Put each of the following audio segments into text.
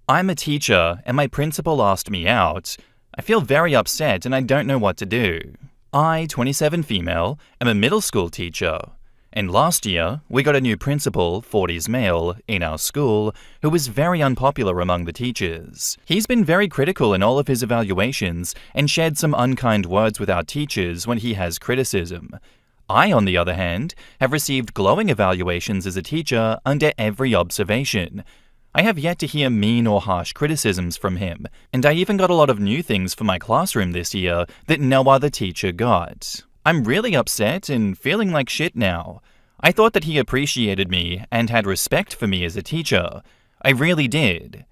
I'm a teacher and my principal asked me out. I feel very upset and I don't know what to do. I, 27 female, am a middle school teacher. And last year, we got a new principal, 40s male, in our school, who was very unpopular among the teachers. He's been very critical in all of his evaluations and shared some unkind words with our teachers when he has criticism. I, on the other hand, have received glowing evaluations as a teacher under every observation. I have yet to hear mean or harsh criticisms from him, and I even got a lot of new things for my classroom this year that no other teacher got. I'm really upset and feeling like shit now. I thought that he appreciated me and had respect for me as a teacher. I really did.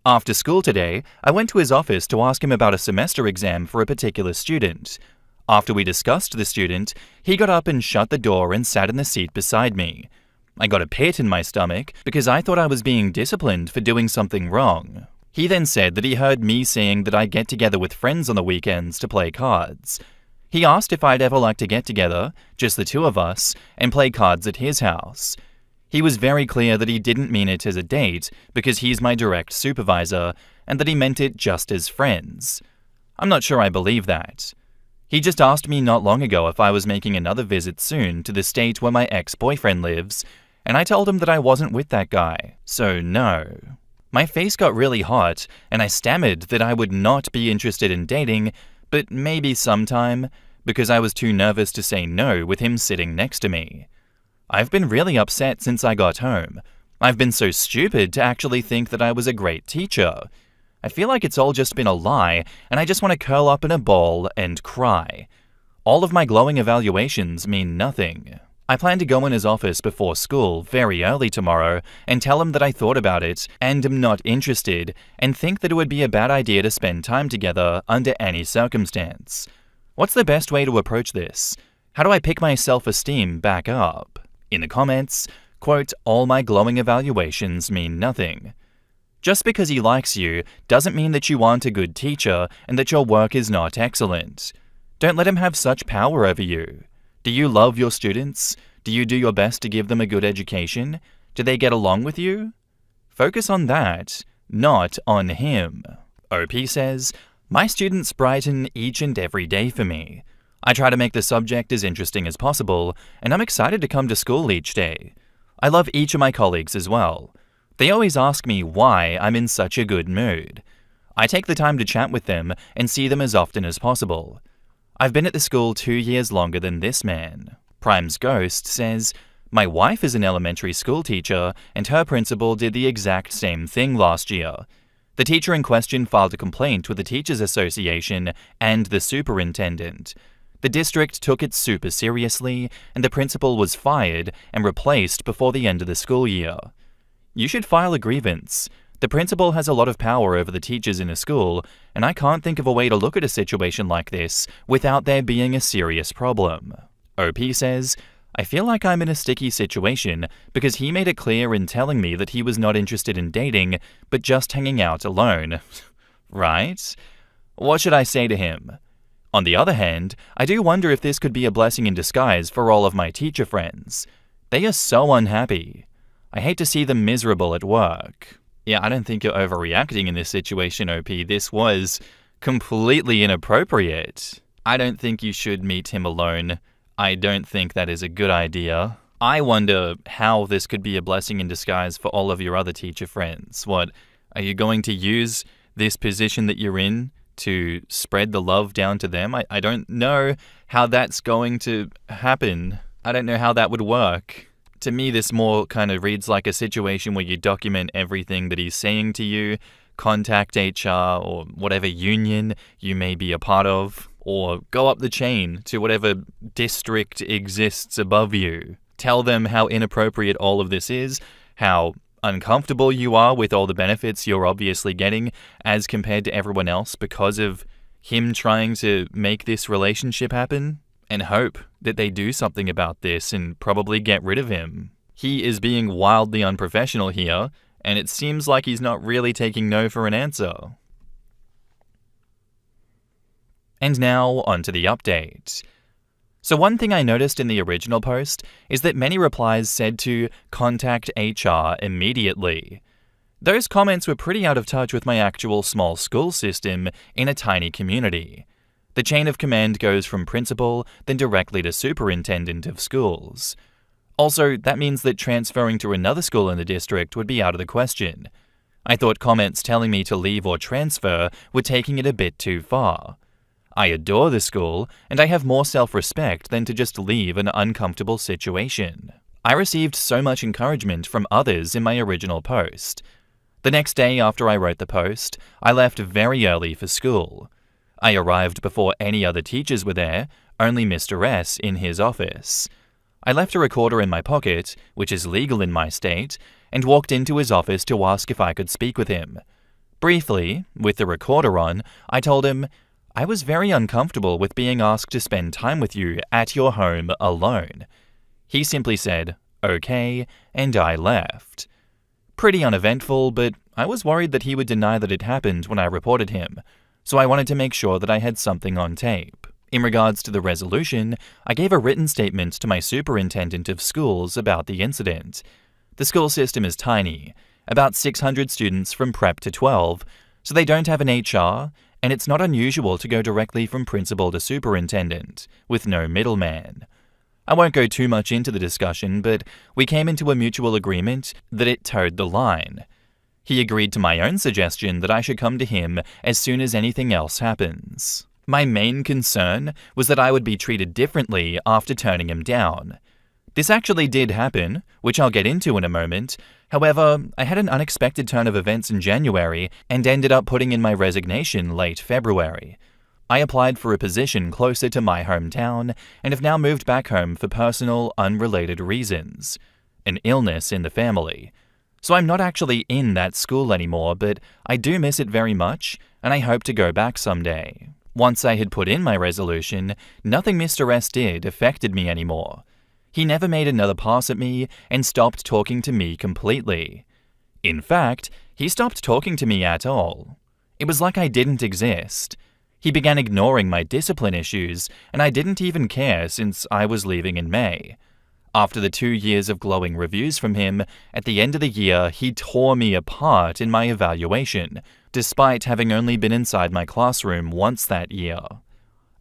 After school today, I went to his office to ask him about a semester exam for a particular student. After we discussed the student, he got up and shut the door and sat in the seat beside me. I got a pit in my stomach because I thought I was being disciplined for doing something wrong. He then said that he heard me saying that I get together with friends on the weekends to play cards. He asked if I'd ever like to get together, just the two of us, and play cards at his house. He was very clear that he didn't mean it as a date because he's my direct supervisor, and that he meant it just as friends. I'm not sure I believe that. He just asked me not long ago if I was making another visit soon to the state where my ex-boyfriend lives, and I told him that I wasn't with that guy, so no. My face got really hot, and I stammered that I would not be interested in dating, but maybe sometime, because I was too nervous to say no with him sitting next to me. I've been really upset since I got home. I've been so stupid to actually think that I was a great teacher. I feel like it's all just been a lie, and I just want to curl up in a ball and cry. All of my glowing evaluations mean nothing. I plan to go in his office before school very early tomorrow and tell him that I thought about it and am not interested and think that it would be a bad idea to spend time together under any circumstance. What's the best way to approach this? How do I pick my self-esteem back up? In the comments, quote, all my glowing evaluations mean nothing. Just because he likes you doesn't mean that you aren't a good teacher and that your work is not excellent. Don't let him have such power over you. Do you love your students? Do you do your best to give them a good education? Do they get along with you? Focus on that, not on him. OP says, my students brighten each and every day for me. I try to make the subject as interesting as possible, and I'm excited to come to school each day. I love each of my colleagues as well. They always ask me why I'm in such a good mood. I take the time to chat with them and see them as often as possible. I've been at the school 2 years longer than this man. Prime's Ghost says, my wife is an elementary school teacher and her principal did the exact same thing last year. The teacher in question filed a complaint with the Teachers Association and the superintendent. The district took it super seriously and the principal was fired and replaced before the end of the school year. You should file a grievance. The principal has a lot of power over the teachers in a school, and I can't think of a way to look at a situation like this without there being a serious problem. OP says, I feel like I'm in a sticky situation because he made it clear in telling me that he was not interested in dating, but just hanging out alone. Right? What should I say to him? On the other hand, I do wonder if this could be a blessing in disguise for all of my teacher friends. They are so unhappy. I hate to see them miserable at work. Yeah, I don't think you're overreacting in this situation, OP. This was completely inappropriate. I don't think you should meet him alone. I don't think that is a good idea. I wonder how this could be a blessing in disguise for all of your other teacher friends. What, are you going to use this position that you're in to spread the love down to them? I don't know how that's going to happen. I don't know how that would work. To me, this more kind of reads like a situation where you document everything that he's saying to you, contact HR or whatever union you may be a part of, or go up the chain to whatever district exists above you. Tell them how inappropriate all of this is, how uncomfortable you are with all the benefits you're obviously getting as compared to everyone else because of him trying to make this relationship happen. And hope that they do something about this and probably get rid of him. He is being wildly unprofessional here, and it seems like he's not really taking no for an answer. And now, onto the update. So one thing I noticed in the original post is that many replies said to contact HR immediately. Those comments were pretty out of touch with my actual small school system in a tiny community. The chain of command goes from principal, then directly to superintendent of schools. Also, that means that transferring to another school in the district would be out of the question. I thought comments telling me to leave or transfer were taking it a bit too far. I adore the school, and I have more self-respect than to just leave an uncomfortable situation. I received so much encouragement from others in my original post. The next day after I wrote the post, I left very early for school. I arrived before any other teachers were there, only Mr. S in his office. I left a recorder in my pocket, which is legal in my state, and walked into his office to ask if I could speak with him. Briefly, with the recorder on, I told him, "I was very uncomfortable with being asked to spend time with you at your home alone." He simply said, "Okay," and I left. Pretty uneventful, but I was worried that he would deny that it happened when I reported him, so I wanted to make sure that I had something on tape. In regards to the resolution, I gave a written statement to my superintendent of schools about the incident. The school system is tiny, about 600 students from prep to 12, so they don't have an HR, and it's not unusual to go directly from principal to superintendent, with no middleman. I won't go too much into the discussion, but we came into a mutual agreement that it towed the line. He agreed to my own suggestion that I should come to him as soon as anything else happens. My main concern was that I would be treated differently after turning him down. This actually did happen, which I'll get into in a moment. However, I had an unexpected turn of events in January and ended up putting in my resignation late February. I applied for a position closer to my hometown and have now moved back home for personal, unrelated reasons. An illness in the family. So I'm not actually in that school anymore, but I do miss it very much, and I hope to go back someday. Once I had put in my resolution, nothing Mr. S did affected me anymore. He never made another pass at me and stopped talking to me completely. In fact, he stopped talking to me at all. It was like I didn't exist. He began ignoring my discipline issues, and I didn't even care since I was leaving in May. After the 2 years of glowing reviews from him, at the end of the year, he tore me apart in my evaluation, despite having only been inside my classroom once that year.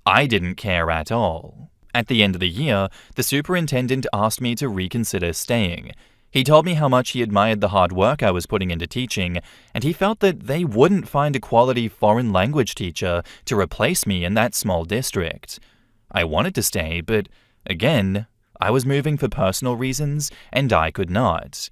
I didn't care at all. At the end of the year, the superintendent asked me to reconsider staying. He told me how much he admired the hard work I was putting into teaching, and he felt that they wouldn't find a quality foreign language teacher to replace me in that small district. I wanted to stay, but again, I was moving for personal reasons, and I could not.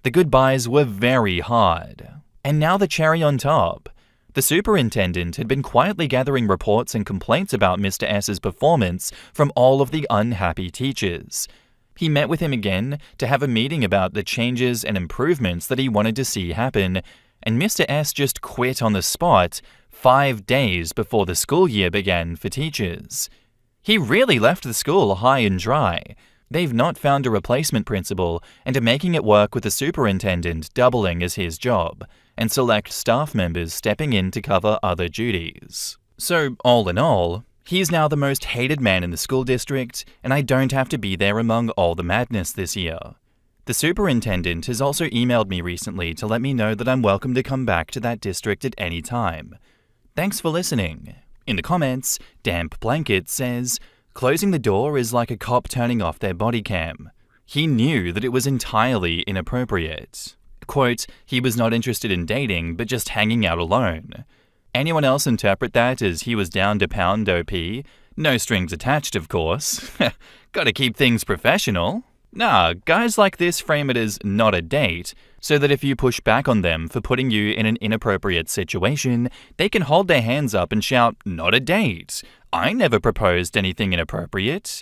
The goodbyes were very hard. And now the cherry on top. The superintendent had been quietly gathering reports and complaints about Mr. S's performance from all of the unhappy teachers. He met with him again to have a meeting about the changes and improvements that he wanted to see happen, and Mr. S just quit on the spot 5 days before the school year began for teachers. He really left the school high and dry. They've not found a replacement principal and are making it work with the superintendent doubling as his job, and select staff members stepping in to cover other duties. So, all in all, he's now the most hated man in the school district, and I don't have to be there among all the madness this year. The superintendent has also emailed me recently to let me know that I'm welcome to come back to that district at any time. Thanks for listening. In the comments, Damp Blanket says, "Closing the door is like a cop turning off their body cam. He knew that it was entirely inappropriate. Quote, he was not interested in dating, but just hanging out alone. Anyone else interpret that as he was down to pound OP? No strings attached, of course. Gotta keep things professional. Nah, guys like this frame it as not a date, so that if you push back on them for putting you in an inappropriate situation, they can hold their hands up and shout, 'Not a date. I never proposed anything inappropriate.'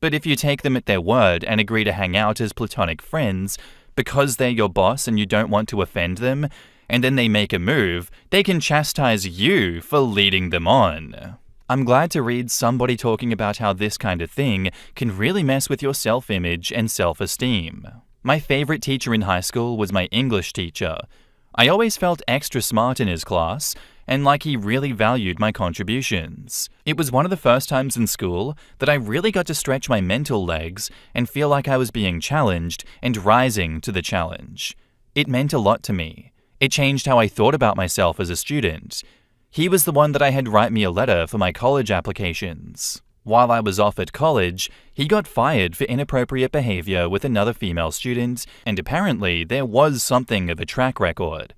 But if you take them at their word and agree to hang out as platonic friends, because they're your boss and you don't want to offend them, and then they make a move, they can chastise you for leading them on. I'm glad to read somebody talking about how this kind of thing can really mess with your self-image and self-esteem. My favorite teacher in high school was my English teacher. I always felt extra smart in his class, and like he really valued my contributions. It was one of the first times in school that I really got to stretch my mental legs and feel like I was being challenged and rising to the challenge. It meant a lot to me, It changed how I thought about myself as a student. He was the one that I had write me a letter for my college applications. While I was off at college, he got fired for inappropriate behavior with another female student, and apparently there was something of a track record.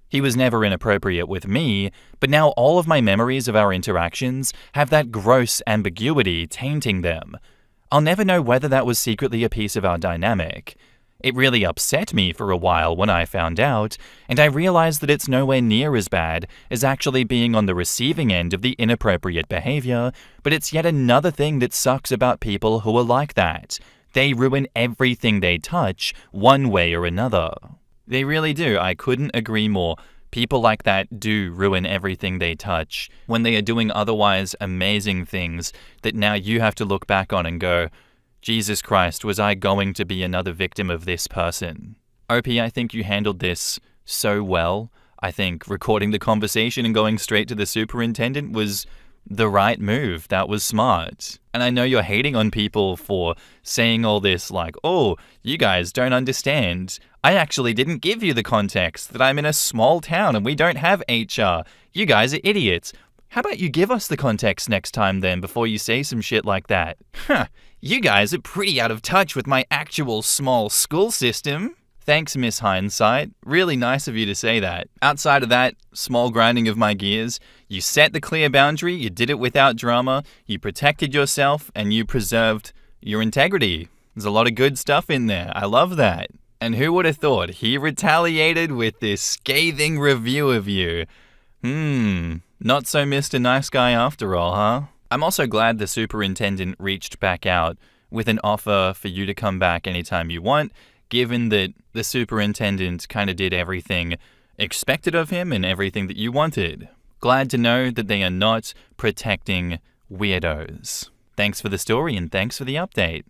He was never inappropriate with me, but now all of my memories of our interactions have that gross ambiguity tainting them. I'll never know whether that was secretly a piece of our dynamic. It really upset me for a while when I found out, and I realized that it's nowhere near as bad as actually being on the receiving end of the inappropriate behavior, but it's yet another thing that sucks about people who are like that. They ruin everything they touch, one way or another. They really do. I couldn't agree more. People like that do ruin everything they touch when they are doing otherwise amazing things that now you have to look back on and go, Jesus Christ, was I going to be another victim of this person? OP, I think you handled this so well. I think recording the conversation and going straight to the superintendent was the right move. That was smart. And I know you're hating on people for saying all this like, oh, you guys don't understand. I actually didn't give you the context that I'm in a small town and we don't have HR. You guys are idiots. How about you give us the context next time then before you say some shit like that? Huh, you guys are pretty out of touch with my actual small school system. Thanks, Miss Hindsight. Really nice of you to say that. Outside of that small grinding of my gears, you set the clear boundary, you did it without drama, you protected yourself, and you preserved your integrity. There's a lot of good stuff in there. I love that. And who would have thought he retaliated with this scathing review of you? Not so Mr. Nice Guy after all, huh? I'm also glad the superintendent reached back out with an offer for you to come back anytime you want, given that the superintendent kind of did everything expected of him and everything that you wanted. Glad to know that they are not protecting weirdos. Thanks for the story and thanks for the update.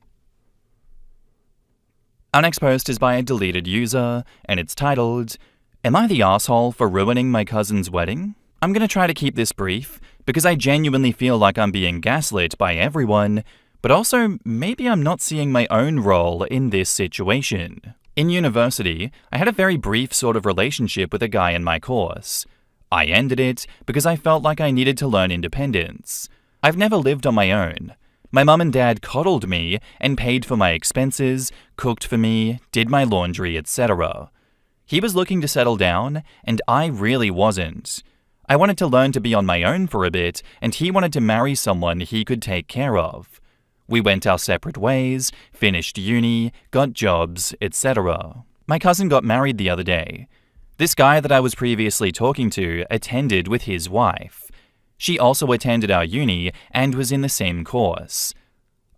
Our next post is by a deleted user, and it's titled, Am I the asshole for ruining my cousin's wedding? I'm going to try to keep this brief, because I genuinely feel like I'm being gaslit by everyone, but also maybe I'm not seeing my own role in this situation. In university, I had a very brief sort of relationship with a guy in my course. I ended it because I felt like I needed to learn independence. I've never lived on my own. My mum and dad coddled me and paid for my expenses, cooked for me, did my laundry, etc. He was looking to settle down, and I really wasn't. I wanted to learn to be on my own for a bit, and he wanted to marry someone he could take care of. We went our separate ways, finished uni, got jobs, etc. My cousin got married the other day. This guy that I was previously talking to attended with his wife. She also attended our uni and was in the same course.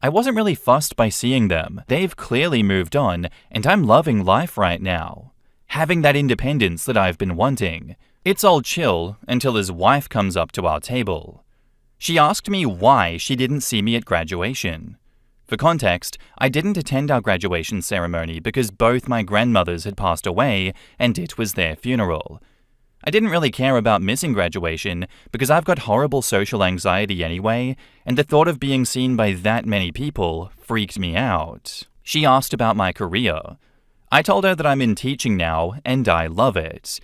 I wasn't really fussed by seeing them. They've clearly moved on, and I'm loving life right now. Having that independence that I've been wanting. It's all chill until his wife comes up to our table. She asked me why she didn't see me at graduation. For context, I didn't attend our graduation ceremony because both my grandmothers had passed away and it was their funeral. I didn't really care about missing graduation because I've got horrible social anxiety anyway, and the thought of being seen by that many people freaked me out. She asked about my career. I told her that I'm in teaching now and I love it.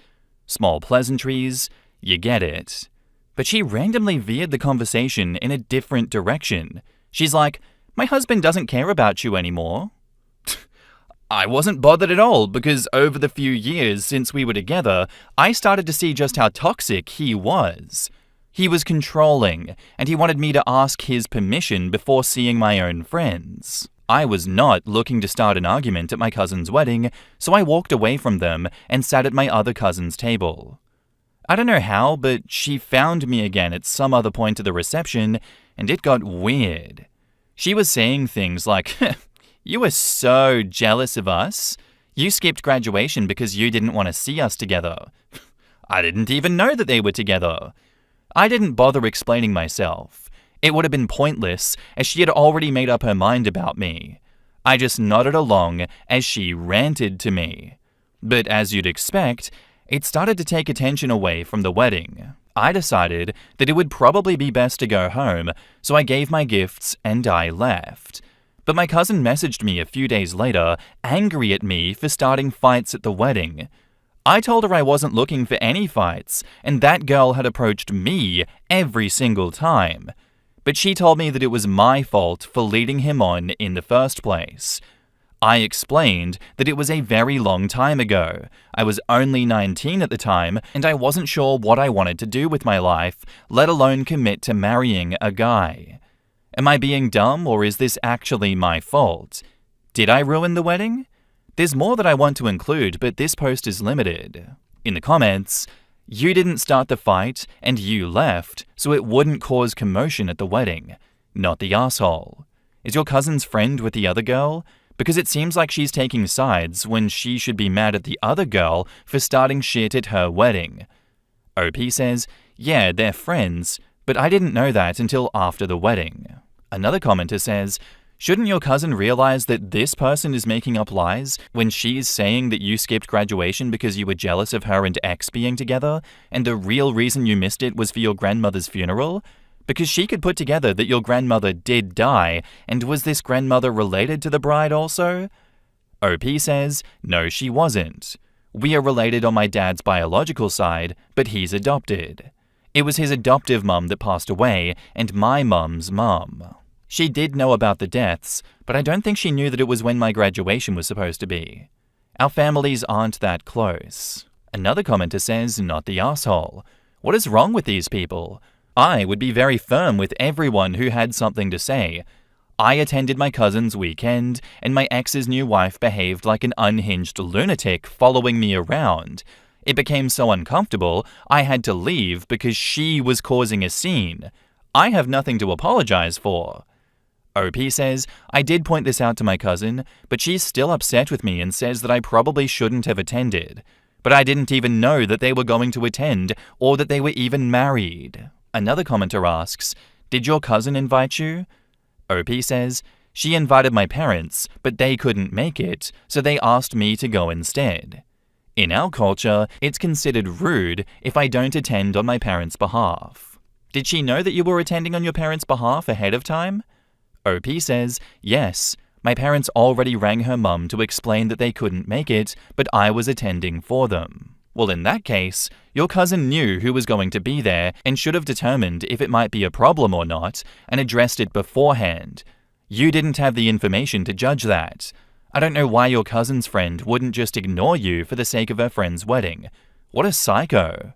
Small pleasantries, you get it. But she randomly veered the conversation in a different direction. She's like, my husband doesn't care about you anymore. I wasn't bothered at all because over the few years since we were together, I started to see just how toxic he was. He was controlling, and he wanted me to ask his permission before seeing my own friends. I was not looking to start an argument at my cousin's wedding, so I walked away from them and sat at my other cousin's table. I don't know how, but she found me again at some other point of the reception, and it got weird. She was saying things like, you were so jealous of us. You skipped graduation because you didn't want to see us together. I didn't even know that they were together. I didn't bother explaining myself. It would have been pointless, as she had already made up her mind about me. I just nodded along as she ranted to me. But as you'd expect, it started to take attention away from the wedding. I decided that it would probably be best to go home, so I gave my gifts and I left. But my cousin messaged me a few days later, angry at me for starting fights at the wedding. I told her I wasn't looking for any fights, and that girl had approached me every single time. But she told me that it was my fault for leading him on in the first place. I explained that it was a very long time ago. I was only 19 at the time, and I wasn't sure what I wanted to do with my life, let alone commit to marrying a guy. Am I being dumb, or is this actually my fault? Did I ruin the wedding? There's more that I want to include, but this post is limited. In the comments, you didn't start the fight and you left, so it wouldn't cause commotion at the wedding. Not the asshole. Is your cousin's friend with the other girl? Because it seems like she's taking sides when she should be mad at the other girl for starting shit at her wedding. OP says, yeah, they're friends, but I didn't know that until after the wedding. Another commenter says, shouldn't your cousin realize that this person is making up lies when she's saying that you skipped graduation because you were jealous of her and ex being together, and the real reason you missed it was for your grandmother's funeral? Because she could put together that your grandmother did die, and was this grandmother related to the bride also? OP says, no, she wasn't. We are related on my dad's biological side, but he's adopted. It was his adoptive mum that passed away, and my mum's mum. She did know about the deaths, but I don't think she knew that it was when my graduation was supposed to be. Our families aren't that close. Another commenter says, not the asshole. What is wrong with these people? I would be very firm with everyone who had something to say. I attended my cousin's weekend, and my ex's new wife behaved like an unhinged lunatic following me around. It became so uncomfortable, I had to leave because she was causing a scene. I have nothing to apologize for. OP says, I did point this out to my cousin, but she's still upset with me and says that I probably shouldn't have attended. But I didn't even know that they were going to attend or that they were even married. Another commenter asks, did your cousin invite you? OP says, she invited my parents, but they couldn't make it, so they asked me to go instead. In our culture, it's considered rude if I don't attend on my parents' behalf. Did she know that you were attending on your parents' behalf ahead of time? OP says, yes, my parents already rang her mum to explain that they couldn't make it, but I was attending for them. Well, in that case, your cousin knew who was going to be there and should have determined if it might be a problem or not and addressed it beforehand. You didn't have the information to judge that. I don't know why your cousin's friend wouldn't just ignore you for the sake of her friend's wedding. What a psycho.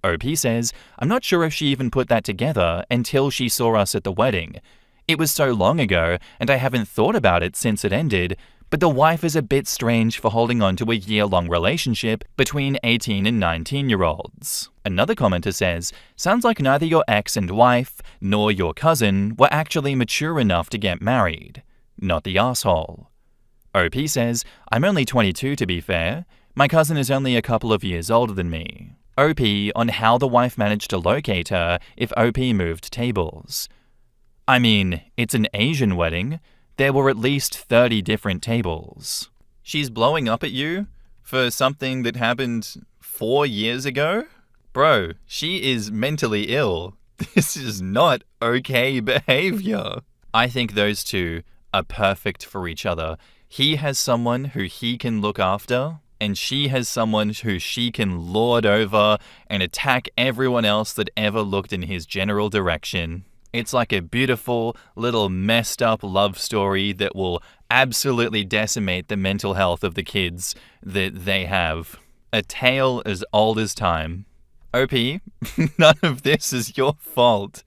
OP says, I'm not sure if she even put that together until she saw us at the wedding. It was so long ago, and I haven't thought about it since it ended, but the wife is a bit strange for holding on to a year-long relationship between 18 and 19-year-olds. Another commenter says, sounds like neither your ex and wife nor your cousin were actually mature enough to get married. Not the asshole. OP says, I'm only 22 to be fair. My cousin is only a couple of years older than me. OP on how the wife managed to locate her if OP moved tables. I mean, it's an Asian wedding. There were at least 30 different tables. She's blowing up at you for something that happened 4 years ago? Bro, she is mentally ill. This is not okay behavior. I think those two are perfect for each other. He has someone who he can look after, and she has someone who she can lord over and attack everyone else that ever looked in his general direction. It's like a beautiful, little messed up love story that will absolutely decimate the mental health of the kids that they have. A tale as old as time. OP, none of this is your fault.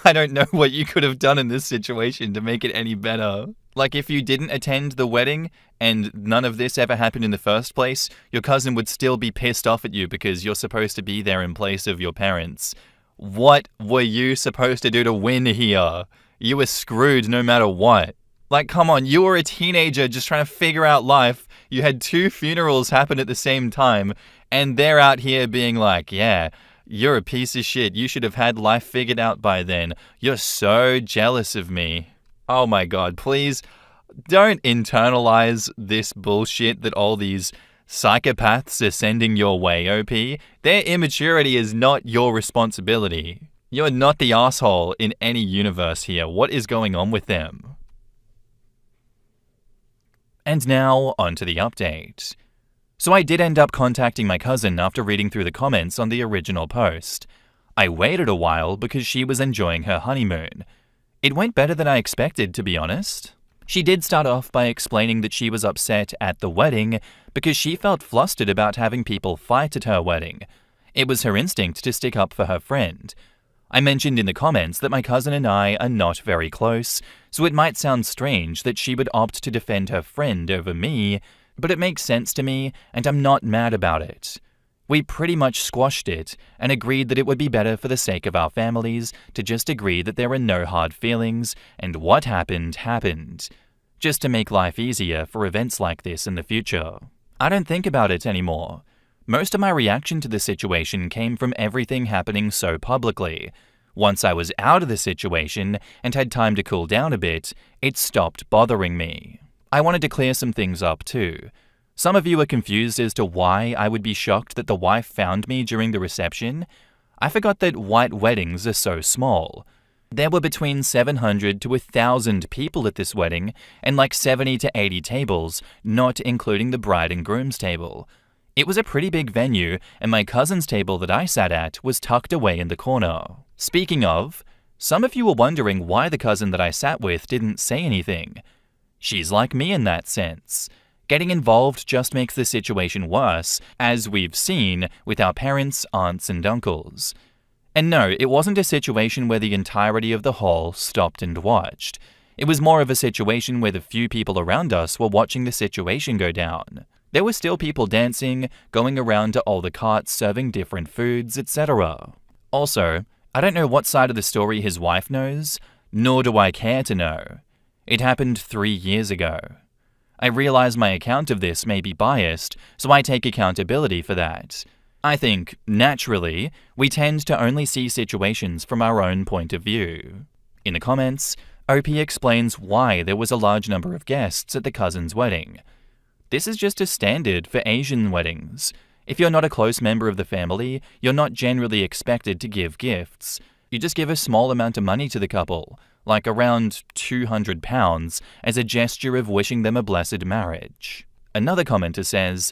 I don't know what you could have done in this situation to make it any better. Like, if you didn't attend the wedding and none of this ever happened in the first place, your cousin would still be pissed off at you because you're supposed to be there in place of your parents. What were you supposed to do to win here? You were screwed no matter what. Like, come on, you were a teenager just trying to figure out life. You had 2 funerals happen at the same time, and they're out here being like, yeah, you're a piece of shit. You should have had life figured out by then. You're so jealous of me. Oh my God, please don't internalize this bullshit that all these psychopaths are sending your way, OP. Their immaturity is not your responsibility. You're not the asshole in any universe here. What is going on with them? And now, on to the update. So I did end up contacting my cousin after reading through the comments on the original post. I waited a while because she was enjoying her honeymoon. It went better than I expected, to be honest. She did start off by explaining that she was upset at the wedding because she felt flustered about having people fight at her wedding. It was her instinct to stick up for her friend. I mentioned in the comments that my cousin and I are not very close, so it might sound strange that she would opt to defend her friend over me, but it makes sense to me and I'm not mad about it. We pretty much squashed it and agreed that it would be better for the sake of our families to just agree that there are no hard feelings and what happened, happened. Just to make life easier for events like this in the future. I don't think about it anymore. Most of my reaction to the situation came from everything happening so publicly. Once I was out of the situation and had time to cool down a bit, it stopped bothering me. I wanted to clear some things up too. Some of you are confused as to why I would be shocked that the wife found me during the reception. I forgot that white weddings are so small. There were between 700 to 1,000 people at this wedding and like 70 to 80 tables, not including the bride and groom's table. It was a pretty big venue, and my cousin's table that I sat at was tucked away in the corner. Speaking of, some of you were wondering why the cousin that I sat with didn't say anything. She's like me in that sense. Getting involved just makes the situation worse, as we've seen with our parents, aunts, and uncles. And no, it wasn't a situation where the entirety of the hall stopped and watched. It was more of a situation where the few people around us were watching the situation go down. There were still people dancing, going around to all the carts serving different foods, etc. Also, I don't know what side of the story his wife knows, nor do I care to know. It happened 3 years ago. I realize my account of this may be biased, so I take accountability for that. I think, naturally, we tend to only see situations from our own point of view. In the comments, OP explains why there was a large number of guests at the cousin's wedding. This is just a standard for Asian weddings. If you're not a close member of the family, you're not generally expected to give gifts. You just give a small amount of money to the couple, like around £200, as a gesture of wishing them a blessed marriage. Another commenter says,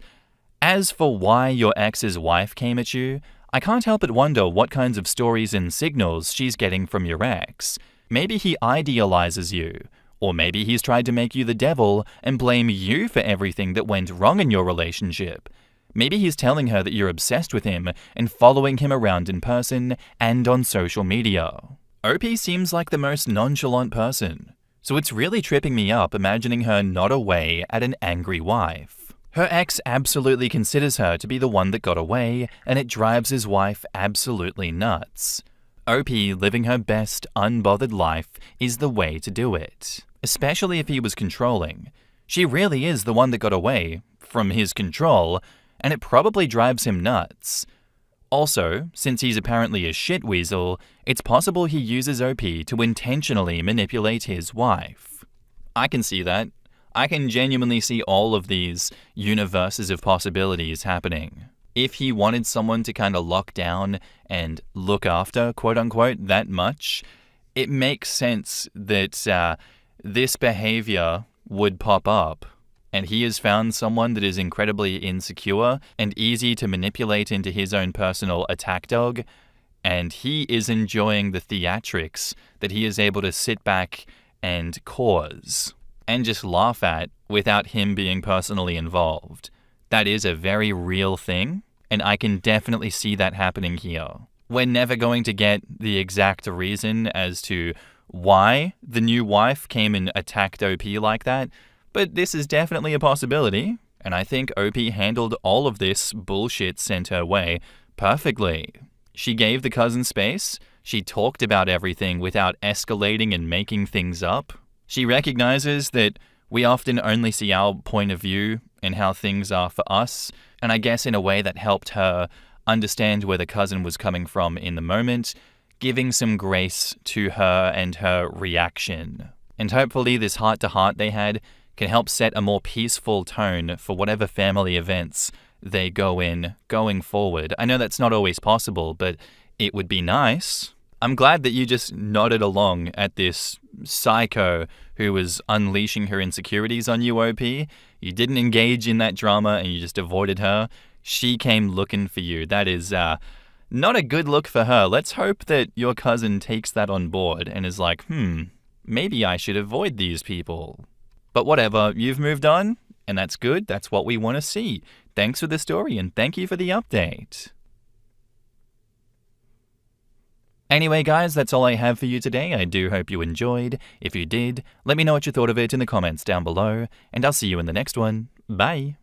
"As for why your ex's wife came at you, I can't help but wonder what kinds of stories and signals she's getting from your ex. Maybe he idealizes you, or maybe he's tried to make you the devil and blame you for everything that went wrong in your relationship. Maybe he's telling her that you're obsessed with him and following him around in person and on social media." OP seems like the most nonchalant person, so it's really tripping me up imagining her not away at an angry wife. Her ex absolutely considers her to be the one that got away, and it drives his wife absolutely nuts. OP living her best, unbothered life is the way to do it, especially if he was controlling. She really is the one that got away from his control, and it probably drives him nuts. Also, since he's apparently a shit weasel, it's possible he uses OP to intentionally manipulate his wife. I can see that. I can genuinely see all of these universes of possibilities happening. If he wanted someone to kind of lock down and look after, quote-unquote, that much, it makes sense that this behavior would pop up. And he has found someone that is incredibly insecure and easy to manipulate into his own personal attack dog, and he is enjoying the theatrics that he is able to sit back and cause and just laugh at without him being personally involved. That is a very real thing, and I can definitely see that happening here. We're never going to get the exact reason as to why the new wife came and attacked OP like that, but this is definitely a possibility, and I think OP handled all of this bullshit sent her way perfectly. She gave the cousin space, she talked about everything without escalating and making things up. She recognizes that we often only see our point of view and how things are for us, and I guess in a way that helped her understand where the cousin was coming from in the moment, giving some grace to her and her reaction. And hopefully this heart-to-heart they had can help set a more peaceful tone for whatever family events they go in going forward. I know that's not always possible, but it would be nice. I'm glad that you just nodded along at this psycho who was unleashing her insecurities on you, OP. You didn't engage in that drama and you just avoided her. She came looking for you. That is not a good look for her. Let's hope that your cousin takes that on board and is like, maybe I should avoid these people. But whatever, you've moved on, and that's good. That's what we want to see. Thanks for the story, and thank you for the update. Anyway, guys, that's all I have for you today. I do hope you enjoyed. If you did, let me know what you thought of it in the comments down below, and I'll see you in the next one. Bye.